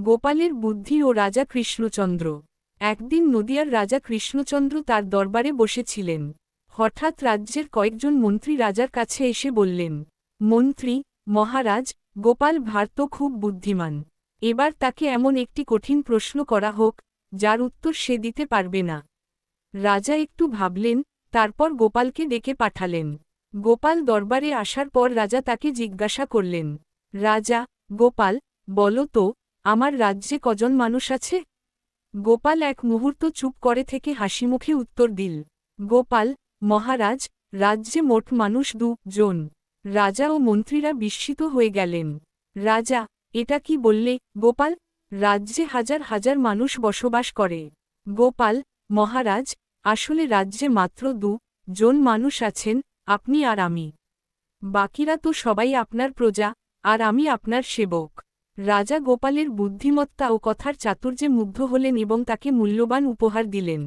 গোপালের বুদ্ধি ও রাজা কৃষ্ণচন্দ্র। একদিন নদিয়ার রাজা কৃষ্ণচন্দ্র তার দরবারে বসেছিলেন। হঠাৎ রাজ্যের কয়েকজন মন্ত্রী রাজার কাছে এসে বললেন, মন্ত্রী মহারাজ, গোপাল ভাঁড় তো খুব বুদ্ধিমান। এবার তাকে এমন একটি কঠিন প্রশ্ন করা হোক, যার উত্তর সে দিতে পারবে না। রাজা একটু ভাবলেন, তারপর গোপালকে ডেকে পাঠালেন। গোপাল দরবারে আসার পর রাজা তাকে জিজ্ঞাসা করলেন, রাজা গোপাল, বলো তো, আমার রাজ্যে কজন মানুষ আছে? গোপাল এক মুহূর্ত চুপ করে থেকে হাসিমুখে উত্তর দিল, গোপাল মহারাজ, রাজ্যে মোট মানুষ 2 জন। রাজা ও মন্ত্রীরা বিস্মিত হয়ে গেলেন। রাজা, এটা কি বললে গোপাল? রাজ্যে হাজার হাজার মানুষ বসবাস করে। গোপাল মহারাজ, আসলে রাজ্যে মাত্র 2 জন মানুষ আছেন, আপনি আর আমি। বাকিরা তো সবাই আপনার প্রজা, আর আমি আপনার সেবক। রাজা গোপালের বুদ্ধিমত্তা ও কথার চাতুর্যে মুগ্ধ হলেন এবং তাকে মূল্যবান উপহার দিলেন।